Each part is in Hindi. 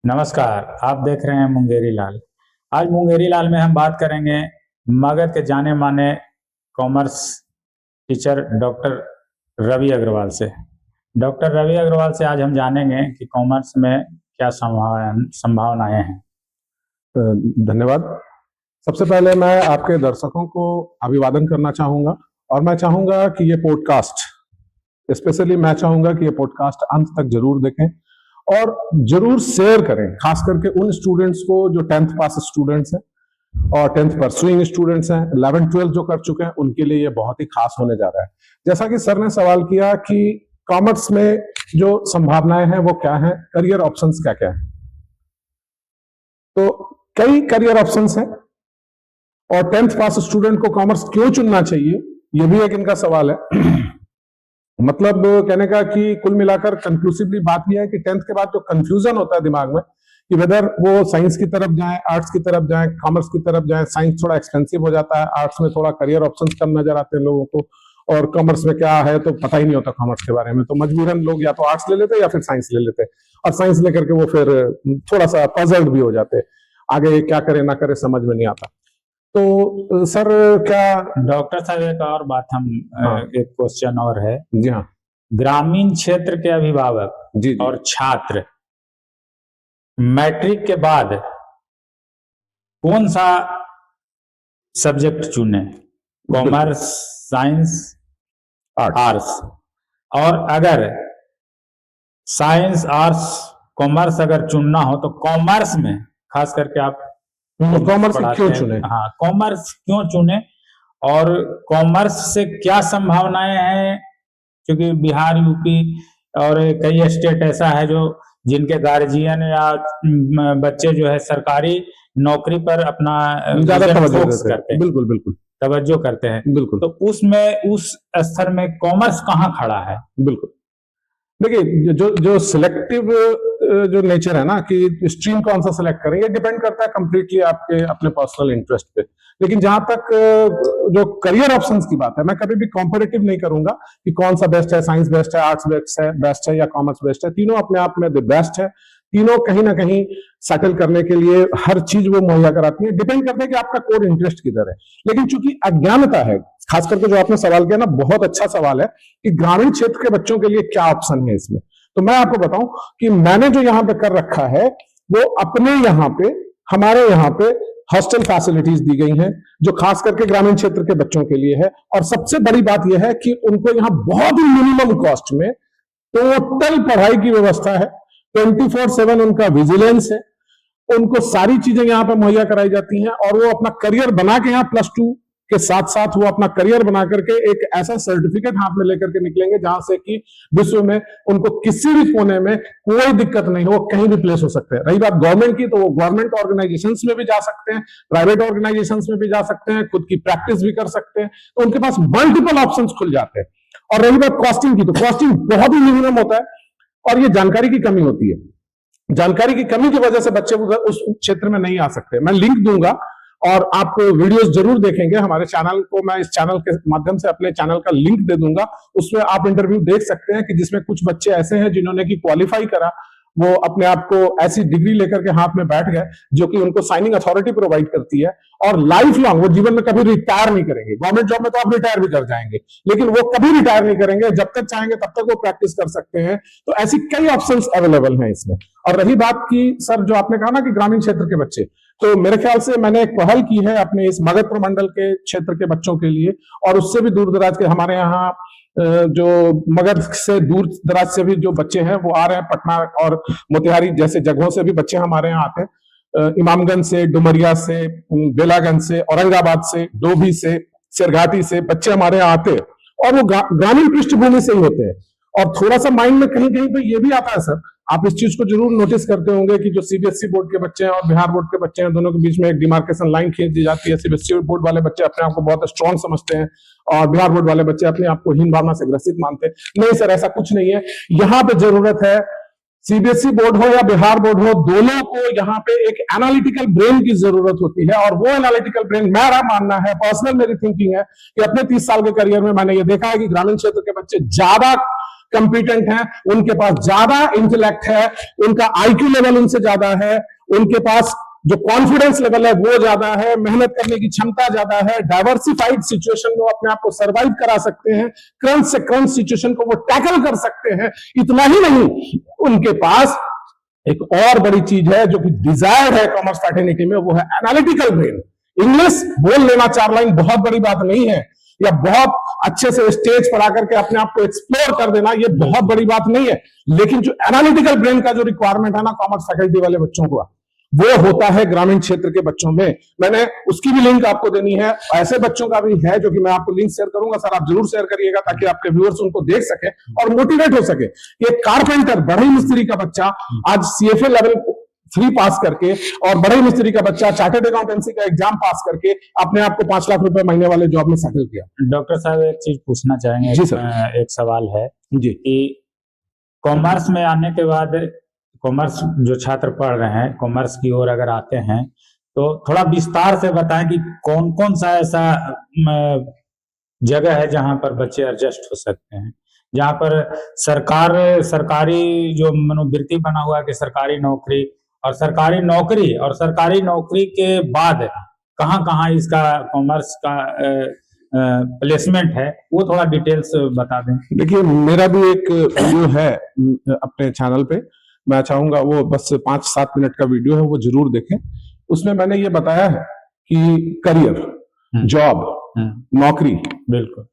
नमस्कार। आप देख रहे हैं मुंगेरी लाल। आज मुंगेरी लाल में हम बात करेंगे मगध के जाने माने commerce teacher doctor Ravi Agarwal से। डॉक्टर रवि अग्रवाल से आज हम जानेंगे कि कॉमर्स में क्या संभावनाएं हैं। धन्यवाद। सबसे पहले मैं आपके दर्शकों को अभिवादन करना चाहूंगा और मैं चाहूंगा कि ये पॉडकास्ट स्पेशली मैं चाहूंगा कि ये पॉडकास्ट अंत तक जरूर देखें और जरूर शेयर करें, खास करके उन स्टूडेंट्स को जो 10th पास स्टूडेंट्स हैं और 10th परसुइंग स्टूडेंट्स हैं, 11th 12th जो कर चुके हैं, उनके लिए ये बहुत ही खास होने जा रहा है। जैसा कि सर ने सवाल किया कि कॉमर्स में जो संभावनाएं हैं वो क्या है, करियर ऑप्शंस क्या क्या है, तो कई करियर ऑप्शंस हैं और 10th पास स्टूडेंट को कॉमर्स क्यों चुनना चाहिए, ये भी एक इनका सवाल है। मतलब कहने का कि कुल मिलाकर कंक्लूसिवली बात यह है कि 10th के बाद जो कंफ्यूजन होता है दिमाग में कि वेदर वो साइंस की तरफ जाए, आर्ट्स की तरफ जाए, कॉमर्स की तरफ जाए। साइंस थोड़ा एक्सपेंसिव हो जाता है, आर्ट्स में थोड़ा करियर ऑप्शंस कम नजर आते हैं लोगों को, और कॉमर्स में क्या है तो पता ही नहीं होता कॉमर्स के बारे में, तो मजबूरन लोग या तो आर्ट्स ले लेते हैं या फिर साइंस ले लेते हैं, और साइंस लेकर के वो फिर थोड़ा सा पजल्ड भी हो जाते हैं, आगे क्या करे ना करे समझ में नहीं आता। तो सर क्या डॉक्टर साहब एक और बात एक क्वेश्चन और है। जी हाँ, ग्रामीण क्षेत्र के अभिभावक जी और छात्र मैट्रिक के बाद कौन सा सब्जेक्ट चुने, कॉमर्स, साइंस, आर्ट्स? और अगर साइंस, आर्ट्स, कॉमर्स अगर चुनना हो तो कॉमर्स में खास करके आप कॉमर्स क्यों चुने? हाँ, कॉमर्स क्यों चुने और कॉमर्स से क्या संभावनाएं हैं? क्योंकि बिहार, यूपी और कई स्टेट ऐसा है जो जिनके गार्जियन या बच्चे जो है सरकारी नौकरी पर अपना ज्यादा तवज्जो करते हैं। बिल्कुल बिल्कुल तवज्जो करते हैं, बिल्कुल। तो उसमें उस स्तर में कॉमर्स कहाँ खड़ा है? बिल्कुल, देखिए जो सिलेक्टिव जो नेचर है ना कि स्ट्रीम कौन सा सिलेक्ट करें, ये डिपेंड करता है कंप्लीटली आपके अपने पर्सनल इंटरेस्ट पे। लेकिन जहां तक जो करियर ऑप्शंस की बात है, मैं कभी भी कॉम्पिटिटिव नहीं करूंगा कि कौन सा बेस्ट है, साइंस बेस्ट है, आर्ट्स बेस्ट है या कॉमर्स बेस्ट है। तीनों अपने आप में द बेस्ट है, तीनों कहीं ना कहीं सेटल करने के लिए हर चीज वो मुहैया कराती है। डिपेंड करता है कि आपका कोर इंटरेस्ट किधर है। लेकिन चूंकि अज्ञानता है, खास करके जो आपने सवाल किया ना, बहुत अच्छा सवाल है कि ग्रामीण क्षेत्र के बच्चों के लिए क्या ऑप्शन है इसमें। तो मैं आपको बताऊं कि मैंने जो यहां पे कर रखा है वो अपने यहां पे, हमारे यहां पे हॉस्टल फैसिलिटीज दी गई हैं जो खास करके ग्रामीण क्षेत्र के बच्चों के लिए है। और सबसे बड़ी बात यह है कि उनको यहां बहुत ही मिनिमम कॉस्ट में टोटल पढ़ाई की व्यवस्था है, 24/7 उनका विजिलेंस है, उनको सारी चीजें यहां पे मुहैया कराई जाती हैं और वो अपना करियर बना के, यहाँ +2 के साथ साथ वो अपना करियर बना करके एक ऐसा सर्टिफिकेट हाथ में लेकर के निकलेंगे जहां से कि विश्व में उनको किसी भी कोने में कोई दिक्कत नहीं हो, कहीं भी प्लेस हो सकते हैं। रही बात गवर्नमेंट की, तो वो गवर्नमेंट ऑर्गेनाइजेशंस में भी जा सकते हैं, प्राइवेट ऑर्गेनाइजेशंस में भी जा सकते हैं, खुद की प्रैक्टिस भी कर सकते हैं, तो उनके पास मल्टीपल ऑप्शंस खुल जाते हैं। और रही बात कॉस्टिंग की, तो कॉस्टिंग बहुत ही मिनिमम होता है और ये जानकारी की कमी होती है। जानकारी की कमी की वजह से बच्चे उस क्षेत्र में नहीं आ सकते। मैं लिंक दूंगा और आप वीडियोस जरूर देखेंगे हमारे चैनल को, मैं इस चैनल के माध्यम से अपने चैनल का लिंक दे दूंगा, उसमें आप इंटरव्यू देख सकते हैं कि जिसमें कुछ बच्चे ऐसे हैं जिन्होंने की क्वालिफाई करा, वो अपने आप को ऐसी डिग्री लेकर के हाथ में बैठ गए जो कि उनको साइनिंग अथॉरिटी प्रोवाइड करती है, और लाइफ लॉन्ग वो जीवन में कभी रिटायर नहीं करेंगे। गवर्नमेंट जॉब में तो आप रिटायर भी कर जाएंगे, लेकिन वो कभी रिटायर नहीं करेंगे, जब तक चाहेंगे तब तक वो प्रैक्टिस कर सकते हैं। तो ऐसी कई ऑप्शंस अवेलेबल हैं इसमें। और रही बात की सर, जो आपने कहा ना कि ग्रामीण क्षेत्र के बच्चे, तो मेरे ख्याल से मैंने एक पहल की है अपने इस मगध प्रमंडल के क्षेत्र के बच्चों के लिए, और उससे भी दूर दराज के, हमारे यहाँ जो मगध से दूर दराज से भी जो बच्चे हैं वो आ रहे हैं। पटना और मोतिहारी जैसे जगहों से भी बच्चे हमारे यहाँ आते हैं, इमामगंज से, डुमरिया से, बेलागंज से, औरंगाबाद से, डोभी से, सिरघाटी से बच्चे हमारे यहाँ आते हैं, और वो ग्रामीण पृष्ठभूमि से ही होते हैं। और थोड़ा सा माइंड में कहीं कहीं पे ये भी आता है सर, आप इस चीज को जरूर नोटिस करते होंगे कि जो सीबीएसई बोर्ड के बच्चे हैं और बिहार बोर्ड के बच्चे हैं, दोनों के बीच में एक डिमार्केशन लाइन खींच दी जाती है। सीबीएसई बोर्ड वाले बच्चे अपने आप को बहुत स्ट्रांग समझते हैं और बिहार बोर्ड वाले बच्चे अपने आप को हीन भावना से ग्रसित मानते हैं। नहीं सर, ऐसा कुछ नहीं है। यहाँ पे जरूरत है, सीबीएसई बोर्ड हो या बिहार बोर्ड हो, दोनों को यहाँ पे एक एनालिटिकल ब्रेन की जरूरत होती है। और वो एनालिटिकल ब्रेन, मेरा मानना है, पर्सनल मेरी थिंकिंग है कि अपने 30 साल के करियर में मैंने ये देखा है कि ग्रामीण क्षेत्र के बच्चे ज्यादा कंपिटेंट हैं, उनके पास ज्यादा इंटेलेक्ट है, उनका आईक्यू लेवल उनसे ज्यादा है, उनके पास जो कॉन्फिडेंस लेवल है वो ज्यादा है, मेहनत करने की क्षमता ज्यादा है, डाइवर्सिफाइड सिचुएशन में अपने आप को सर्वाइव करा सकते हैं, क्रंच से क्रंच सिचुएशन को वो टैकल कर सकते हैं। इतना ही नहीं, उनके पास एक और बड़ी चीज है जो कि डिजायर है कॉमर्स फैटर्निटी में, वो है एनालिटिकल ब्रेन। इंग्लिश बोल लेना 4 लाइन बहुत बड़ी बात नहीं है, या बहुत अच्छे से स्टेज पर आकर के अपने आप को एक्सप्लोर कर देना ये बहुत बड़ी बात नहीं है, लेकिन जो एनालिटिकल ब्रेन का जो रिक्वायरमेंट है ना कॉमर्स फैकल्टी वाले बच्चों को, वो होता है ग्रामीण क्षेत्र के बच्चों में। मैंने उसकी भी लिंक आपको देनी है, ऐसे बच्चों का भी है जो कि मैं आपको लिंक शेयर करूंगा, सर आप जरूर शेयर करिएगा ताकि आपके व्यूअर्स उनको देख सके और मोटिवेट हो सके। ये कारपेंटर बढ़ई मिस्त्री का बच्चा आज CFA लेवल 3 पास करके और बढ़ई मिस्त्री का बच्चा चार्टर्ड अकाउंटेंसी का एग्जाम पास करके अपने आप को 5 लाख रुपए महीने वाले जॉब में सेटल किया। डॉक्टर साहब एक चीज पूछना चाहेंगे। जी सर। एक सवाल है जी कि कॉमर्स में आने के बाद, कॉमर्स जो छात्र पढ़ रहे हैं कॉमर्स की ओर अगर आते हैं तो थोड़ा विस्तार से बताएं कि कौन कौन सा ऐसा जगह है जहां पर बच्चे एडजस्ट हो सकते हैं, जहां पर सरकारी जो मनोवृत्ति बना हुआ है कि सरकारी नौकरी और सरकारी नौकरी के बाद कहां कहां इसका कॉमर्स का प्लेसमेंट है, वो थोड़ा डिटेल्स बता दें। देखिए मेरा भी एक वीडियो है अपने चैनल पे, मैं चाहूंगा वो बस 5-7 मिनट का वीडियो है, वो जरूर देखें। उसमें मैंने ये बताया है कि करियर, जॉब, नौकरी, बिल्कुल।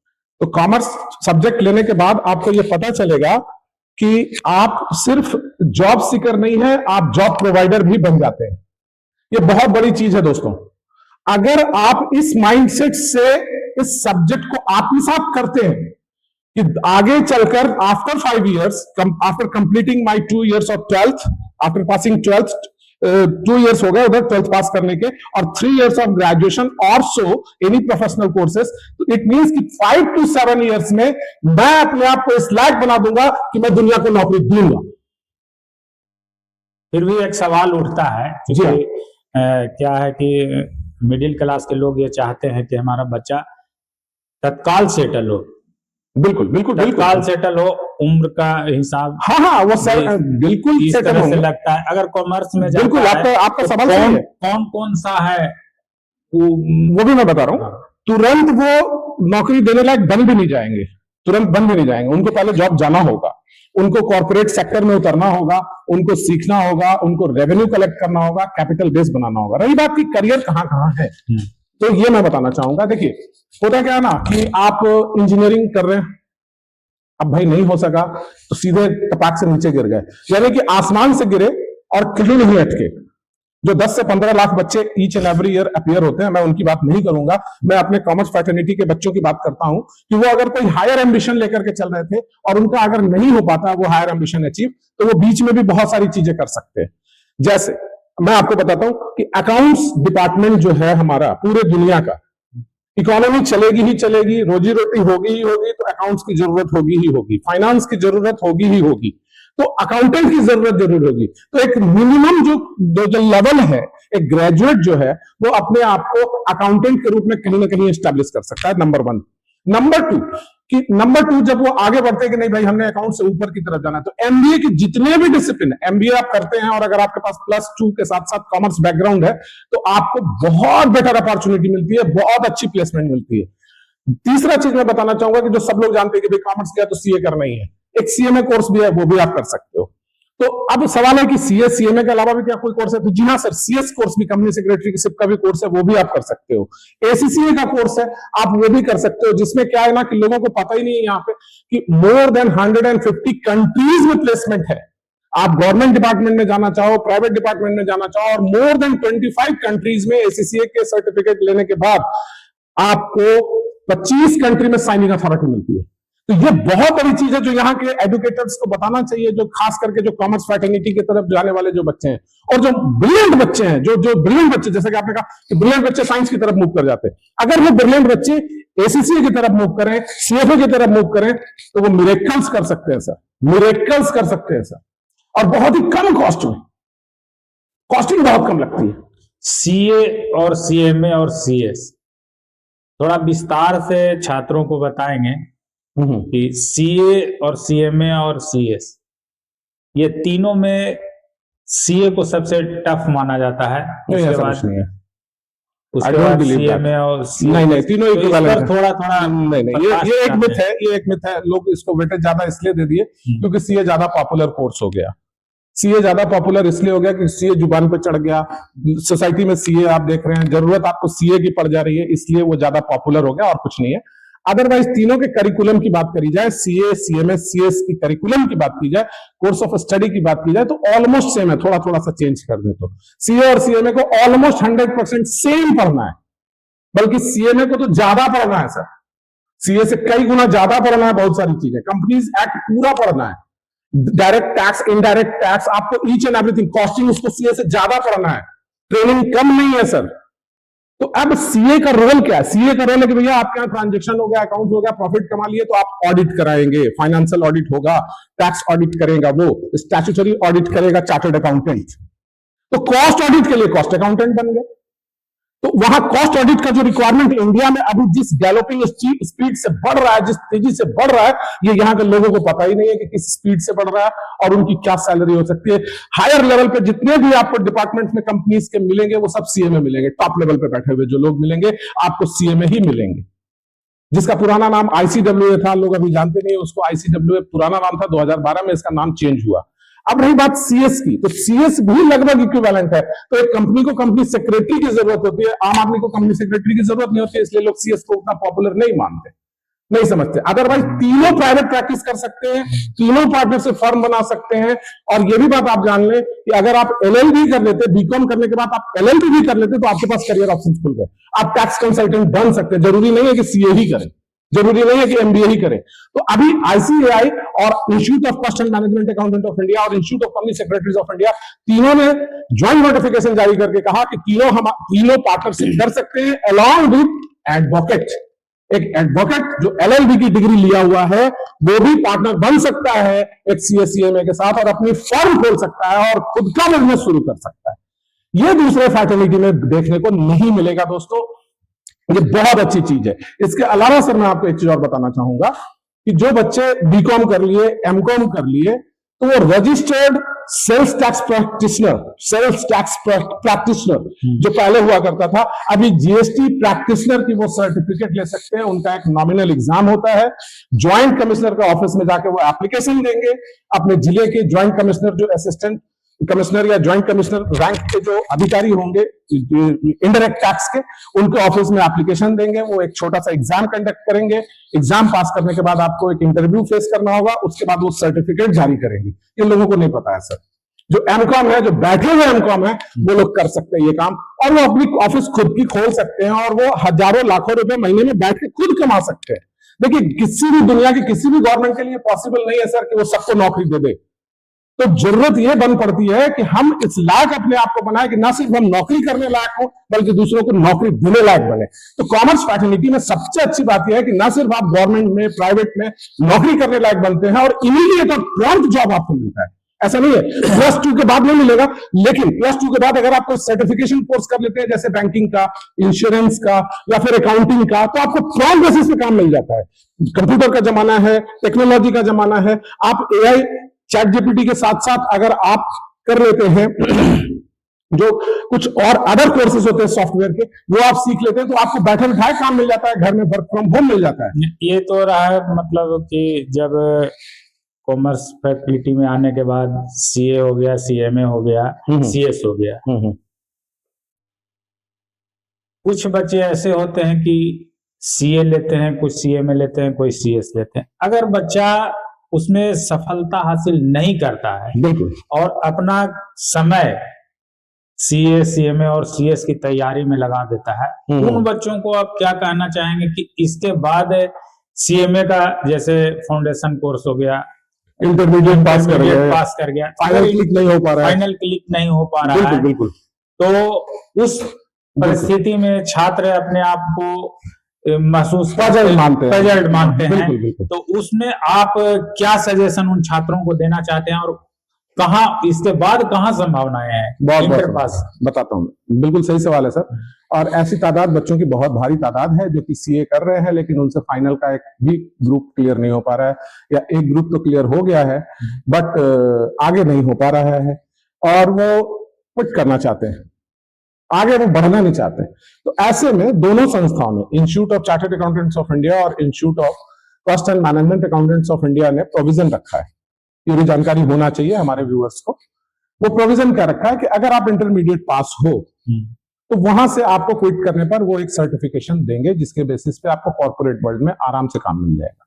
तो कॉमर्स सब्जेक्ट लेने के बाद आपको ये पता चलेगा कि आप सिर्फ जॉब सीकर नहीं है, आप जॉब प्रोवाइडर भी बन जाते हैं। ये बहुत बड़ी चीज है दोस्तों। अगर आप इस माइंडसेट से इस सब्जेक्ट को आत्मसात करते हैं कि आगे चलकर after 5 years, after completing my 2 years of 12th, after passing 12th, 2 years हो गए उधर 12th पास करने के, और 3 years ऑफ ग्रेजुएशन और सो एनी प्रोफेशनल कोर्सेस, तो इट मींस कि 5 to 7 years में मैं अपने आप को इस लायक बना दूंगा कि मैं दुनिया को नौकरी दूंगा। फिर भी एक सवाल उठता है कि क्या है कि मिडिल क्लास के लोग ये चाहते हैं कि हमारा बच्चा तत्काल सेटल हो। बिल्कुल बिल्कुल तत्काल सेटल हो, उम्र का हिसाब, हाँ वो बिल्कुल इस तरह से लगता है। अगर कॉमर्स में बिल्कुल आपका तो सवाल सही है। कौन सा है वो भी मैं बता रहा हूँ। तुरंत वो नौकरी देने लायक बन भी नहीं जाएंगे, तुरंत बन भी नहीं जाएंगे, उनको पहले जॉब जाना होगा, उनको कॉर्पोरेट सेक्टर में उतरना होगा, उनको सीखना होगा, उनको रेवेन्यू कलेक्ट करना होगा, कैपिटल बेस बनाना होगा। रही बात की करियर कहाँ कहाँ है, तो ये मैं बताना चाहूंगा। देखिए होता क्या है ना कि आप इंजीनियरिंग कर रहे हैं, अब भाई नहीं हो सका तो सीधे टपाक से नीचे गिर गए, यानी कि आसमान से गिरे और कहीं नहीं अटके। जो 10 से 15 लाख बच्चे each and every year appear होते हैं, मैं उनकी बात नहीं करूंगा, मैं अपने कॉमर्स फैटर्निटी के बच्चों की बात करता हूं कि वो अगर कोई हायर एम्बिशन लेकर के चल रहे थे और उनका अगर नहीं हो पाता वो हायर एम्बिशन अचीव, तो वो बीच में भी बहुत सारी चीजें कर सकते हैं। जैसे मैं आपको बताता हूं कि अकाउंट्स डिपार्टमेंट जो है हमारा पूरे दुनिया का, इकोनॉमी चलेगी ही चलेगी, रोजी रोटी होगी ही होगी, तो अकाउंट्स की जरूरत होगी ही होगी, फाइनेंस की जरूरत होगी ही होगी, तो अकाउंटेंट की जरूरत जरूर होगी। तो एक मिनिमम जो लेवल है, एक ग्रेजुएट जो है वो अपने आप को अकाउंटेंट के रूप में कहीं ना कहीं एस्टैब्लिश कर सकता है, नंबर 1। नंबर टू जब वो आगे बढ़ते हैं कि नहीं भाई हमने अकाउंट से ऊपर की तरफ जाना है, तो एमबीए के जितने भी डिसिप्लिन, एमबीए आप करते हैं और अगर आपके पास +2 के साथ साथ कॉमर्स बैकग्राउंड है तो आपको बहुत बेटर अपॉर्चुनिटी मिलती है, बहुत अच्छी प्लेसमेंट मिलती है। तीसरा चीज मैं बताना चाहूंगा कि जो सब लोग जानते हैं कि भाई कॉमर्स किया तो सीए करना ही है, एक सीएमए कोर्स भी है, वो भी आप कर सकते हो। तो अब सवाल है कि सीए सीएमए के अलावा भी क्या कोई कोर्स है, तो जी हाँ सर, सीएस कोर्स भी, कंपनी सेक्रेटरी का भी कोर्स है, वो भी आप कर सकते हो। एसीसीए का कोर्स है, आप वो भी कर सकते हो, जिसमें क्या है ना कि लोगों को पता ही नहीं है यहाँ पे कि मोर देन 150 कंट्रीज में प्लेसमेंट है। आप गवर्नमेंट डिपार्टमेंट में जाना चाहो, प्राइवेट डिपार्टमेंट में जाना चाहो, और मोर देन 25 कंट्रीज में एसीसीए के सर्टिफिकेट लेने के बाद आपको 25 कंट्री में साइनिंग अथॉरिटी मिलती है। तो ये बहुत बड़ी चीज है जो यहाँ के एजुकेटर्स को बताना चाहिए, जो खास करके जो कॉमर्स फैटर्निटी की तरफ जाने वाले जो बच्चे हैं, और जो ब्रिलियंट बच्चे हैं, जो ब्रिलियंट बच्चे, जैसे कि आपने कहा कि ब्रिलियंट बच्चे साइंस की तरफ मूव कर जाते हैं, अगर वो ब्रिलियंट बच्चे एसीसीए की तरफ मूव करें, सीएफए की तरफ मूव करें, तो वो मिरेकल्स कर सकते हैं सर, मिरेकल्स कर सकते हैं सर, और बहुत ही कम कॉस्ट में, कॉस्टिंग बहुत कम लगती है। सीए और सीएमए और सीएस थोड़ा विस्तार से छात्रों को बताएंगे कि सीए और सीएमए और सीएस, ये तीनों में सीए को सबसे टफ माना जाता है। नहीं, उसके ऐसा बाद कुछ नहीं है। I उसके don't बाद believe that. सीएमए और नहीं नहीं, तीनों तो एक इस वाले पर थोड़ा थोड़ा नहीं, ये एक मिथ है, ये एक मिथ है। लोग इसको वेटेज ज्यादा इसलिए दे दिए क्योंकि सीए ज्यादा पॉपुलर कोर्स हो गया। सीए ज्यादा पॉपुलर इसलिए हो गया कि सीए जुबान पे चढ़ गया, सोसाइटी में सीए आप देख रहे हैं, जरूरत आपको सीए की पड़ जा रही है, इसलिए वो ज्यादा पॉपुलर हो गया और कुछ नहीं है। अदरवाइज तीनों के करिकुलम की बात करी जाए, सीए सीएमएस सीएस की करिकुलम की बात की जाए, कोर्स ऑफ स्टडी की बात की जाए, तो ऑलमोस्ट सेम है। थोड़ा थोड़ा सा चेंज कर दे तो सीए और सीएमए को ऑलमोस्ट 100% सेम पढ़ना है, बल्कि सीएमए को तो ज्यादा पढ़ना है सर, सीए से कई गुना ज्यादा पढ़ना है। बहुत सारी चीजें, कंपनीज एक्ट पूरा पढ़ना है, डायरेक्ट टैक्स इनडायरेक्ट टैक्स, आपको ईच एंड एवरीथिंग, कॉस्टिंग, उसको सीए से ज्यादा पढ़ना है। ट्रेनिंग कम नहीं है सर। तो अब सीए का रोल क्या है? सीए का रोल है कि भैया आपके यहाँ ट्रांजेक्शन हो गया, अकाउंट हो गया, प्रॉफिट कमा लिए, तो आप ऑडिट कराएंगे, फाइनेंशियल ऑडिट होगा, टैक्स ऑडिट करेगा, वो स्टैट्यूटरी ऑडिट करेगा चार्टर्ड अकाउंटेंट। तो कॉस्ट ऑडिट के लिए कॉस्ट अकाउंटेंट बन गए। तो वहां कॉस्ट ऑडिट का जो रिक्वायरमेंट इंडिया में अभी जिस गैलोपिंग स्पीड से बढ़ रहा है, जिस तेजी से बढ़ रहा है, ये यहाँ के लोगों को पता ही नहीं है कि किस स्पीड से बढ़ रहा है और उनकी क्या सैलरी हो सकती है। हायर लेवल पे जितने भी आपको डिपार्टमेंट में कंपनीज के मिलेंगे, वो सब सीए में मिलेंगे। टॉप लेवल पे बैठे हुए जो लोग मिलेंगे, आपको सीए में ही मिलेंगे। जिसका पुराना नाम आईसीडब्ल्यूए था, लोग अभी जानते नहीं उसको। आईसीडब्ल्यूए पुराना नाम था, 2012 में इसका नाम चेंज हुआ। अब रही बात सीएस की, तो सीएस भी लगभग इक्विवेलेंट है। तो एक कंपनी को कंपनी सेक्रेटरी की जरूरत होती है, आम आदमी को कंपनी सेक्रेटरी की जरूरत नहीं होती है, इसलिए लोग सीएस को उतना पॉपुलर नहीं मानते, नहीं समझते। अदरवाइज तीनों प्राइवेट प्रैक्टिस कर सकते हैं, तीनों पार्टनर से फर्म बना सकते हैं। और ये भी बात आप जान लें कि अगर आप एलएलबी कर लेते, बीकॉम करने के बाद आप एलएलबी भी कर लेते, तो आपके पास करियर ऑप्शन खुल गए। आप टैक्स कंसल्टेंट बन सकते हैं, जरूरी नहीं है कि सीए ही करें, जरूरी नहीं है कि एमबीए ही करें। तो अभी आईसीएआई और institute of cost and management accountant of India और institute of company secretaries of India, तीनों ने ज्वाइंट नोटिफिकेशन जारी करके कहा कि तीनों पार्टनरशिप कर सकते हैं अलॉन्ग विद एडवोकेट। एक एडवोकेट जो एलएलबी की डिग्री लिया हुआ है, वो भी पार्टनर बन सकता है एक सीएससीएमए के साथ, और अपनी फर्म खोल सकता है और खुद का बिजनेस शुरू कर सकता है। ये दूसरे फैटर्निटी में देखने को नहीं मिलेगा दोस्तों, ये बहुत अच्छी चीज है। इसके अलावा सर मैं आपको एक चीज और बताना चाहूंगा कि जो बच्चे बीकॉम कर लिए, एमकॉम कर लिए, तो वो रजिस्टर्ड सेल्स टैक्स प्रैक्टिशनर जो पहले हुआ करता था, अभी जीएसटी प्रैक्टिशनर की वो सर्टिफिकेट ले सकते हैं। उनका एक नॉमिनल एग्जाम होता है, ज्वाइंट कमिश्नर का ऑफिस में जाके वो एप्लीकेशन देंगे। अपने जिले के ज्वाइंट कमिश्नर, जो असिस्टेंट कमिश्नर या ज्वाइंट कमिश्नर रैंक के जो अधिकारी होंगे इनडायरेक्ट टैक्स के, उनके ऑफिस में एप्लीकेशन देंगे। वो एक छोटा सा एग्जाम कंडक्ट करेंगे, एग्जाम पास करने के बाद आपको एक इंटरव्यू फेस करना होगा, उसके बाद वो सर्टिफिकेट जारी करेंगे। इन लोगों को नहीं पता है सर। जो एमकॉम है, जो बैठे हुए एमकॉम है, वो लोग कर सकते हैं ये काम, और वो अपनी ऑफिस खुद की खोल सकते हैं, और वो हजारों लाखों रुपए महीने में बैठ के खुद कमा सकते हैं। देखिए, किसी भी दुनिया की किसी भी गवर्नमेंट के लिए पॉसिबल नहीं है सर कि वो सबको नौकरी दे दे। तो जरूरत यह बन पड़ती है कि हम इस लायक अपने आप को बनाए कि ना सिर्फ हम नौकरी करने लायक हो, बल्कि दूसरों को नौकरी देने लायक बने। तो कॉमर्स फैटर्निटी में सबसे अच्छी बात यह है कि ना सिर्फ आप गवर्नमेंट में, प्राइवेट में नौकरी करने लायक बनते हैं, और इमीडिएट और प्रॉम्प्ट जॉब आपको मिलता है। ऐसा नहीं है +2 के बाद नहीं मिलेगा, लेकिन +2 के बाद अगर आप कोई सर्टिफिकेशन कोर्स कर लेते हैं, जैसे बैंकिंग का, इंश्योरेंस का, या फिर अकाउंटिंग का, तो आपको प्रॉम्प्ट बेसिस पे काम मिल जाता है। कंप्यूटर का जमाना है, टेक्नोलॉजी का जमाना है। आप एआई, चैट जीपीटी के साथ साथ अगर आप कर लेते हैं जो कुछ और अदर कोर्सेज होते हैं सॉफ्टवेयर के, वो आप सीख लेते हैं, तो आपको बैठे बिठाए काम मिल जाता है, घर में वर्क फ्रॉम होम मिल जाता है। ये तो रहा है, मतलब कि जब कॉमर्स फैकल्टी में आने के बाद सीए हो गया, सीएमए हो गया, सीएस हो गया। कुछ बच्चे ऐसे होते हैं कि सीए लेते हैं, कुछ सीएमए लेते हैं, कोई सीएस लेते हैं। अगर बच्चा उसमें सफलता हासिल नहीं करता है, बिल्कुल, और अपना समय सीए, सीएमए और सीएस की तैयारी में लगा देता है, उन बच्चों को आप क्या कहना चाहेंगे कि इसके बाद सीएमए का जैसे फाउंडेशन कोर्स हो गया, इंटरमीडिएट पास कर गया, फाइनल क्लिक नहीं हो पा रहा है, बिल्कुल, तो उस परिस्थिति में छात्र अपने आप को महसूस पजल्ड मानते हैं, बिल्कुल। तो उसमें आप क्या सजेशन उन छात्रों को देना चाहते हैं, और कहाँ इसके बाद कहाँ संभावनाएं हैं? बहुत बताता हूँ, बिल्कुल सही सवाल है सर। और ऐसी तादाद बच्चों की बहुत भारी तादाद है जो कि सीए कर रहे हैं, लेकिन उनसे फाइनल का एक भी ग्रुप क्लियर नहीं हो पा रहा है, या एक ग्रुप तो क्लियर हो गया है बट आगे नहीं हो पा रहा है, और वो क्विट करना चाहते हैं, आगे वो बढ़ना नहीं चाहते। तो ऐसे में दोनों संस्थाओं ने, institute of chartered accountants of India और institute of cost and management accountants of India ने प्रोविजन रखा है, ये भी जानकारी होना चाहिए हमारे व्यूअर्स को। वो प्रोविजन क्या रखा है कि अगर आप इंटरमीडिएट पास हो तो वहां से आपको क्विट करने पर वो एक सर्टिफिकेशन देंगे जिसके बेसिस पे आपको कॉर्पोरेट वर्ल्ड में आराम से काम मिल जाएगा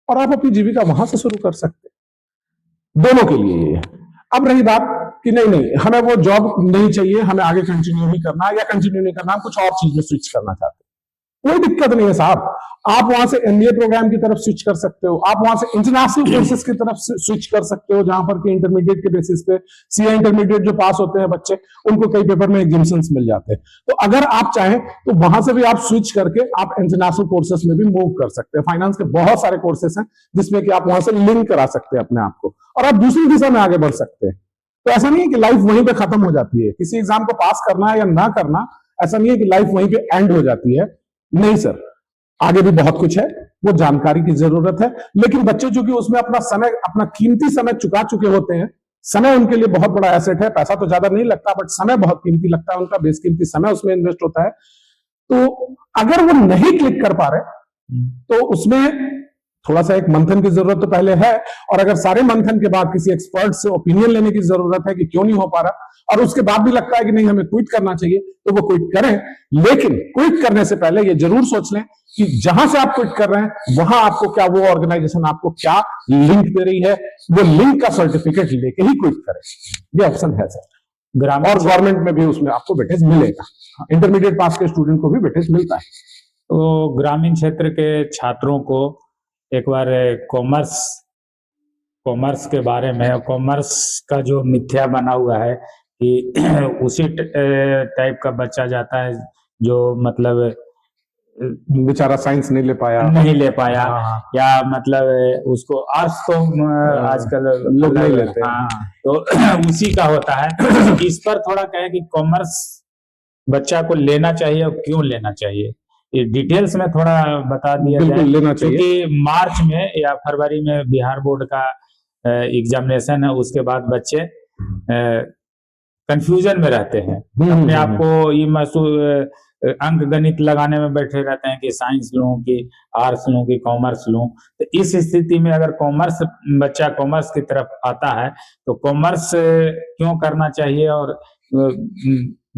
और आप अपनी जीविका वहां से शुरू कर सकते हैं। दोनों के लिए ये है। अब रही बात कि नहीं हमें वो जॉब नहीं चाहिए, हमें आगे कंटिन्यू नहीं करना, या कंटिन्यू नहीं करना, हम कुछ और चीज में स्विच करना चाहते हैं, कोई दिक्कत नहीं है साहब। आप वहां से एमबीए प्रोग्राम की तरफ स्विच कर सकते हो, आप वहां से इंटरनेशनल कोर्सेज की तरफ स्विच कर सकते हो, जहां पर कि इंटरमीडिएट के बेसिस पे सीए इंटरमीडिएट जो पास होते हैं बच्चे, उनको कई पेपर में एग्जामिशंस मिल जाते हैं। तो अगर आप चाहें तो वहां से भी आप स्विच करके आप इंटरनेशनल कोर्सेज में भी मूव कर सकते हैं। फाइनेंस के बहुत सारे कोर्सेज हैं जिसमें कि आप वहां से लिंक करा सकते हैं अपने आप को, और आप दूसरी दिशा में आगे बढ़ सकते हैं। तो ऐसा नहीं है कि लाइफ वहीं पे खत्म हो जाती है, किसी एग्जाम को पास करना है या ना करना, ऐसा नहीं है कि लाइफ वहीं पे एंड हो जाती है, नहीं सर, आगे भी बहुत कुछ है, वो जानकारी की जरूरत है। लेकिन बच्चे जो कि उसमें अपना समय, अपना कीमती समय चुका चुके होते हैं, समय उनके लिए बहुत बड़ा एसेट है, पैसा तो ज्यादा नहीं लगता बट समय बहुत कीमती लगता है, उनका बेसकीमती समय उसमें इन्वेस्ट होता है। तो अगर वो नहीं क्लिक कर पा रहे तो उसमें थोड़ा सा एक मंथन की जरूरत तो पहले है, और अगर सारे मंथन के बाद किसी एक्सपर्ट से ओपिनियन लेने की जरूरत है कि क्यों नहीं हो पा रहा, और उसके बाद भी लगता है कि नहीं हमें क्विट करना चाहिए, तो वो क्विट करें। लेकिन क्विट करने से पहले ये जरूर सोच लें कि जहां से आप क्विट कर रहे हैं वहां आपको क्या, वो ऑर्गेनाइजेशन आपको क्या लिंक दे रही है, वो लिंक का सर्टिफिकेट लेके ही क्विट करें। ये ऑप्शन है सर, और गवर्नमेंट में भी उसमें आपको वेटेज मिलेगा, इंटरमीडिएट पास के स्टूडेंट को भी वेटेज मिलता है। तो ग्रामीण क्षेत्र के छात्रों को एक बार कॉमर्स के बारे में, कॉमर्स का जो मिथ्या बना हुआ है कि उसी टाइप का बच्चा जाता है जो मतलब बेचारा साइंस नहीं ले पाया, हाँ। या मतलब उसको आर्ट्स तो आजकल लोग नहीं लेते, हाँ, तो उसी का होता है। इस पर थोड़ा कहें कि कॉमर्स बच्चा को लेना चाहिए और क्यों लेना चाहिए, ये डिटेल्स में थोड़ा बता दिया जाए। लेना चाहिए, क्योंकि मार्च में या फरवरी में बिहार बोर्ड का एग्जामिनेशन है, उसके बाद बच्चे कंफ्यूजन में रहते हैं, अपने आप को ये महसूस, अंक गणित लगाने में बैठे रहते हैं कि साइंस लूं कि आर्ट्स लूं कि कॉमर्स लूं। तो इस स्थिति में अगर बच्चा कॉमर्स की तरफ आता है तो कॉमर्स क्यों करना चाहिए, और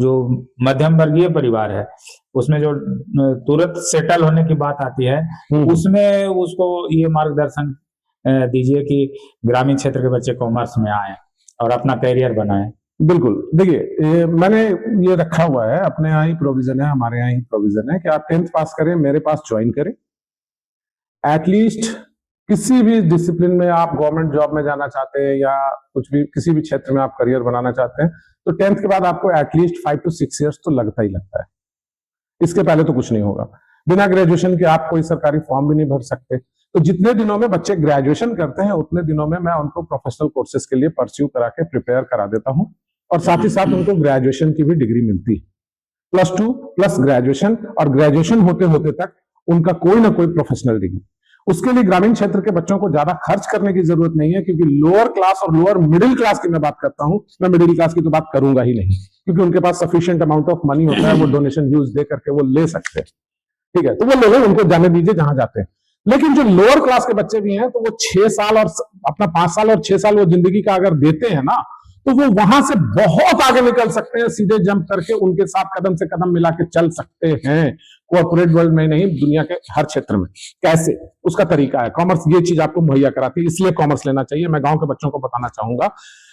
जो मध्यम वर्गीय परिवार है उसमें जो तुरंत सेटल होने की बात आती है, उसमें उसको ये मार्गदर्शन दीजिए कि ग्रामीण क्षेत्र के बच्चे कॉमर्स में आए और अपना करियर बनाएं। बिल्कुल, देखिए मैंने ये रखा हुआ है, अपने यहाँ ही प्रोविजन है, हमारे यहाँ ही प्रोविजन है कि आप 10th पास करें, मेरे पास ज्वाइन करें। एटलीस्ट किसी भी डिसिप्लिन में आप गवर्नमेंट जॉब में जाना चाहते हैं या कुछ भी, किसी भी क्षेत्र में आप करियर बनाना चाहते हैं, तो 10th के बाद आपको एटलीस्ट 5 to 6 years तो लगता ही लगता है, इसके पहले तो कुछ नहीं होगा। बिना ग्रेजुएशन के आप कोई सरकारी फॉर्म भी नहीं भर सकते। तो जितने दिनों में बच्चे ग्रेजुएशन करते हैं उतने दिनों में मैं उनको प्रोफेशनल कोर्सेज के लिए परस्यू करा के प्रिपेयर करा देता हूं, और साथ ही साथ उनको ग्रेजुएशन की भी डिग्री मिलती है, +2 प्लस ग्रेजुएशन, और ग्रेजुएशन होते होते तक उनका कोई ना कोई प्रोफेशनल डिग्री। उसके लिए ग्रामीण क्षेत्र के बच्चों को ज्यादा खर्च करने की जरूरत नहीं है, क्योंकि लोअर क्लास और लोअर मिडिल क्लास की मैं बात करता हूं, मैं मिडिल क्लास की तो बात करूंगा ही नहीं, क्योंकि उनके पास सफिशिएंट अमाउंट ऑफ मनी होता है, वो डोनेशन यूज दे करके वो ले सकते हैं, ठीक है, तो वो ले लें, उनको जाने दीजिए जहां जाते हैं। लेकिन जो लोअर क्लास के बच्चे भी हैं, तो वो 6 साल और अपना 5 साल और 6 साल वो जिंदगी का अगर देते हैं ना, तो वो वहां से बहुत आगे निकल सकते हैं, सीधे जंप करके उनके साथ कदम से कदम मिला के चल सकते हैं, कॉर्पोरेट वर्ल्ड में नहीं, दुनिया के हर क्षेत्र में। कैसे, उसका तरीका है, कॉमर्स ये चीज आपको मुहैया कराती है, इसलिए कॉमर्स लेना चाहिए। मैं गांव के बच्चों को बताना चाहूंगा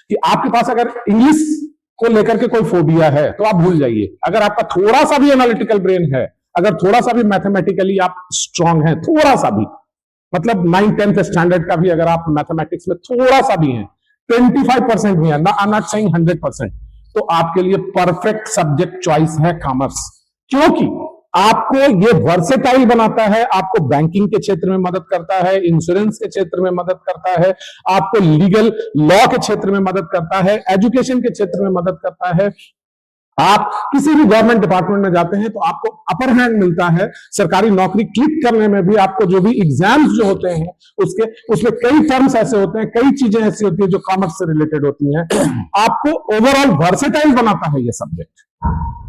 कि आपके पास अगर इंग्लिश को लेकर के कोई फोबिया है तो आप भूल जाइए। अगर आपका थोड़ा सा भी एनालिटिकल ब्रेन है, अगर थोड़ा सा भी मैथमेटिकली आप स्ट्रांग हैं, थोड़ा सा भी, मतलब 9th-10th स्टैंडर्ड का भी अगर आप मैथमेटिक्स में थोड़ा सा भी हैं, 25% भी है, आई एम नॉट सेइंग 100%, तो आपके लिए परफेक्ट सब्जेक्ट चॉइस है कॉमर्स, क्योंकि आपको ये वर्सेटाइल बनाता है, आपको बैंकिंग के क्षेत्र में मदद करता है, इंश्योरेंस के क्षेत्र में मदद करता है, आपको लीगल लॉ के क्षेत्र में मदद करता है, एजुकेशन के क्षेत्र में मदद करता है, आप किसी भी गवर्नमेंट डिपार्टमेंट में जाते हैं तो आपको अपर हैंड मिलता है। सरकारी नौकरी क्लिक करने में भी आपको जो भी एग्जाम्स जो होते हैं उसमें कई टर्म्स ऐसे होते हैं, कई चीजें ऐसी होती है जो कॉमर्स से रिलेटेड होती हैं। आपको ओवरऑल वर्सेटाइल बनाता है ये सब्जेक्ट,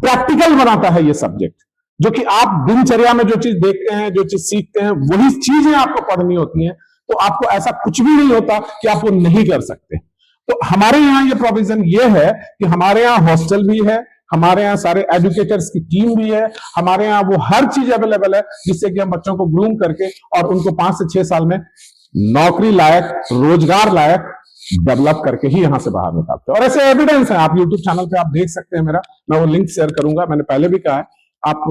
प्रैक्टिकल बनाता है ये सब्जेक्ट, जो कि आप दिनचर्या में जो चीज देखते हैं, जो चीज सीखते हैं, वही चीजें आपको पढ़नी होती हैं। तो आपको ऐसा कुछ भी नहीं होता कि आप वो नहीं कर सकते। तो हमारे यहाँ ये प्रोविजन ये है कि हमारे यहाँ हॉस्टल भी है, हमारे यहाँ सारे एजुकेटर्स की टीम भी है, हमारे यहाँ वो हर चीज अवेलेबल है जिससे कि हम बच्चों को ग्रूम करके और उनको 5 से 6 साल में नौकरी लायक, रोजगार लायक डेवलप करके ही यहां से बाहर निकालते हैं। और ऐसे एविडेंस है, आप यूट्यूब चैनल पे आप देख सकते हैं मेरा, मैं वो लिंक शेयर करूंगा, मैंने पहले भी कहा है, आप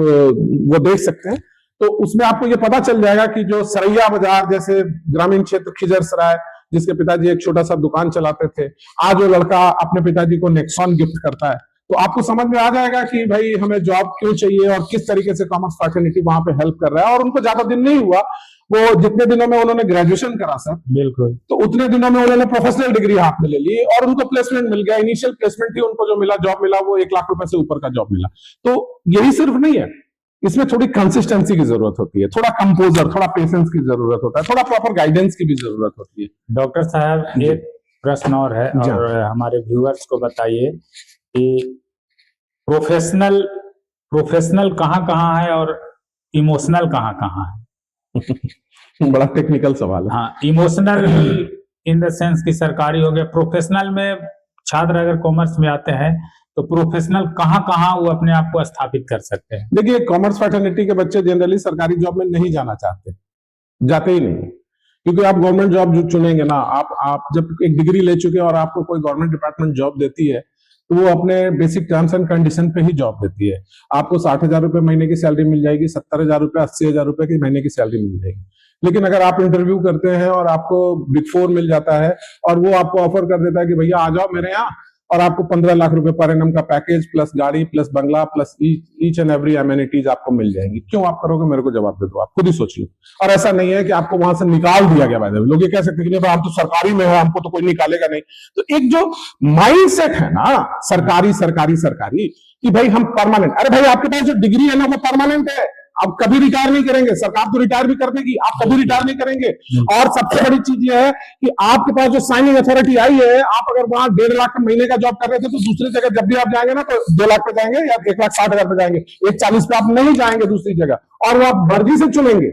वो देख सकते हैं। तो उसमें आपको ये पता चल जाएगा कि जो सरैया बाजार जैसे ग्रामीण क्षेत्र खिजरसराय, जिसके पिताजी एक छोटा सा दुकान चलाते थे, आज वो लड़का अपने पिताजी को नेक्सॉन गिफ्ट करता है। तो आपको समझ में आ जाएगा कि भाई हमें जॉब क्यों चाहिए और किस तरीके से कॉमर्स फ्रैटर्निटी वहां पे हेल्प कर रहा है। और उनको ज्यादा दिन नहीं हुआ, वो जितने दिनों में उन्होंने ग्रेजुएशन करा सर, बिल्कुल, तो उतने दिनों में उन्होंने प्रोफेशनल डिग्री हाथ में ले ली और उनको प्लेसमेंट मिल गया। इनिशियल प्लेसमेंट ही उनको जो मिला, जॉब मिला, वो 1 लाख रुपए से ऊपर का जॉब मिला। तो यही सिर्फ नहीं है, इसमें थोड़ी कंसिस्टेंसी की जरूरत होती है, थोड़ा कंपोजर, थोड़ा पेशेंस की जरूरत होता है, थोड़ा प्रॉपर गाइडेंस की भी जरूरत होती है। डॉक्टर साहब एक प्रश्न और है, और हमारे व्यूअर्स को बताइए कि प्रोफेशनल कहाँ है और इमोशनल कहाँ है? बड़ा टेक्निकल सवाल है। हाँ, इमोशनल इन द सेंस कि सरकारी हो गया, प्रोफेशनल में छात्र अगर कॉमर्स में आते हैं तो प्रोफेशनल कहाँ वो अपने आप को स्थापित कर सकते हैं? देखिए, कॉमर्स फ्रैटर्निटी के बच्चे जनरली सरकारी जॉब में नहीं जाना चाहते, जाते ही नहीं, क्योंकि आप गवर्नमेंट जॉब जो चुनेंगे ना, आप जब एक डिग्री ले चुके और आपको कोई गवर्नमेंट डिपार्टमेंट जॉब देती है तो वो अपने बेसिक टर्म्स एंड कंडीशन पे ही जॉब देती है। आपको 60,000 रुपए महीने की सैलरी मिल जाएगी, 70,000 रुपए, 80,000 रुपए की महीने की सैलरी मिल जाएगी। लेकिन अगर आप इंटरव्यू करते हैं और आपको बिग 4 मिल जाता है और वो आपको ऑफर कर देता है कि भैया आ जाओ मेरे यहाँ, और आपको 15 लाख रुपए पर एनम का पैकेज प्लस गाड़ी plus Bangla plus each and every amenities आपको मिल जाएंगी, क्यों आप करोगे? मेरे को जवाब दे दो, आप खुद ही सोच लो। और ऐसा नहीं है कि आपको वहां से निकाल दिया गया। भाई लोग ये कह सकते हैं कि हम तो सरकारी में है, हमको तो कोई निकालेगा नहीं। तो एक जो माइंडसेट है ना सरकारी कि भाई हम परमानेंट, अरे भाई आपके पास जो डिग्री है ना वो परमानेंट है, आप कभी रिटायर नहीं करेंगे, सरकार तो रिटायर भी कर देगी, आप कभी रिटायर नहीं करेंगे। और सबसे बड़ी चीज यह है कि आपके पास जो साइनिंग अथॉरिटी आई है, आप अगर वहां 1.5 लाख महीने का जॉब कर रहे थे तो दूसरी जगह जब भी आप जाएंगे ना तो 2 लाख पे जाएंगे या 1,60,000 पे जाएंगे, 1,40 पे आप नहीं जाएंगे दूसरी जगह, और वो आप मर्जी से चुनेंगे।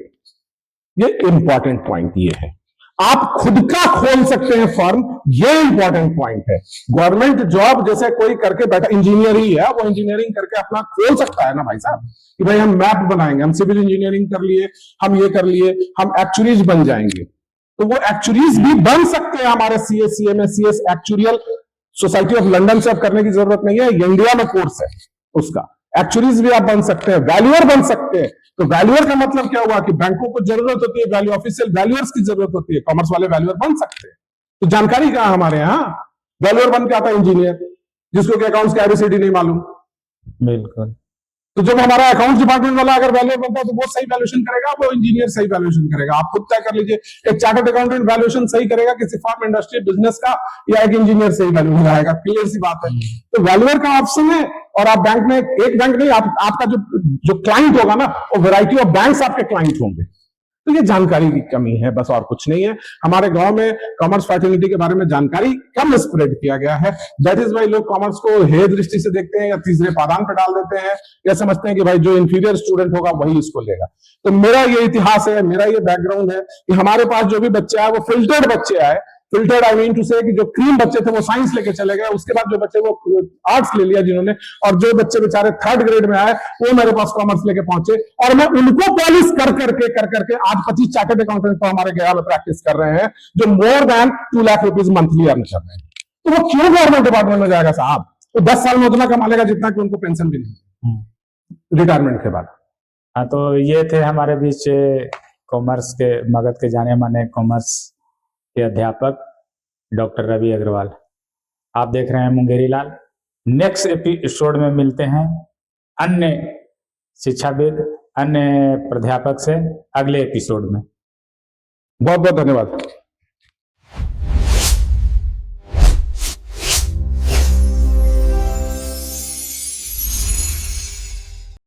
ये इंपॉर्टेंट पॉइंट ये है, आप खुद का खोल सकते हैं फर्म, ये इंपॉर्टेंट पॉइंट है। गवर्नमेंट जॉब जैसे कोई करके बैठा, इंजीनियर ही है, वो इंजीनियरिंग करके अपना खोल सकता है ना भाई साहब, कि भाई हम मैप बनाएंगे, हम सिविल इंजीनियरिंग कर लिए, हम ये कर लिए, हम एक्चुअरीज बन जाएंगे। तो वो एक्चुअरीज भी बन सकते हैं हमारे CACMA actuarial society of London से अब करने की जरूरत नहीं है, इंडिया में कोर्स है उसका। एक्चुअरीज भी आप बन सकते हैं, वैल्यूअर बन सकते हैं। तो वैल्यूअर का मतलब क्या हुआ कि बैंकों को जरूरत होती है वैल्यू ऑफिशियल वैल्यूअर्स की जरूरत होती है, कॉमर्स वाले वैल्यूअर बन सकते हैं। तो जानकारी कहां हमारे यहाँ? वैल्यूअर बन के आता है इंजीनियर, जिसको कि अकाउंट्स की ABCD नहीं मालूम। बिल्कुल। तो जब हमारा अकाउंट्स डिपार्टमेंट वाला अगर वैल्यूअर बनता है तो वो सही वैल्यूएशन करेगा, वो इंजीनियर सही वैल्यूएशन करेगा। आप खुद तय कर लीजिए, एक चार्टर्ड अकाउंटेंट वैल्यूएशन सही करेगा किसी फॉर्म, इंडस्ट्री, बिजनेस का, या एक इंजीनियर सही वैल्यू लगाएगा। क्लियर सी बात है। तो वैल्यूअर का ऑप्शन है। और आप बैंक में, एक बैंक नहीं, आपका जो क्लाइंट होगा ना, वो वैरायटी ऑफ बैंक्स आपके क्लाइंट होंगे। तो ये जानकारी की कमी है, बस और कुछ नहीं है। हमारे गांव में कॉमर्स फ्रैटर्निटी के बारे में जानकारी कम स्प्रेड किया गया है। दैट इज वाई लोग कॉमर्स को हेय दृष्टि से देखते हैं या तीसरे पादान पर डाल देते हैं, या समझते हैं कि भाई जो इंफीरियर स्टूडेंट होगा वही इसको लेगा। तो मेरा ये इतिहास है, मेरा ये बैकग्राउंड है कि हमारे पास जो भी बच्चे आए वो फिल्टर्ड बच्चे आए। फिल्टर्ड आई मीन टू से कि जो क्रीम बच्चे थे वो साइंस लेके चले गए, उसके बाद जो बच्चे वो आर्ट्स ले लिया जिन्होंने, और जो बच्चे बेचारे 3rd ग्रेड में आए वो मेरे पास कॉमर्स लेके पहुंचे, और मैं उनको पॉलिश कर करके आज 25 चार्टर्ड अकाउंटेंट तो हमारे गया में प्रैक्टिस कर रहे हैं, जो more than 2 lakh rupees monthly earn कर रहे हैं। तो वो क्यों गवर्नमेंट डिपार्टमेंट में जाएगा साहब? तो 10 साल में उतना कमा लेगा जितना कि उनको पेंशन भी नहीं रिटायरमेंट के बाद। हाँ, तो ये थे हमारे बीच कॉमर्स के, मगध के जाने माने कॉमर्स के अध्यापक डॉक्टर रवि अग्रवाल। आप देख रहे हैं मुंगेरी लाल। नेक्स्ट एपिसोड में मिलते हैं अन्य शिक्षाविद, अन्य प्राध्यापक से अगले एपिसोड में। बहुत बहुत धन्यवाद।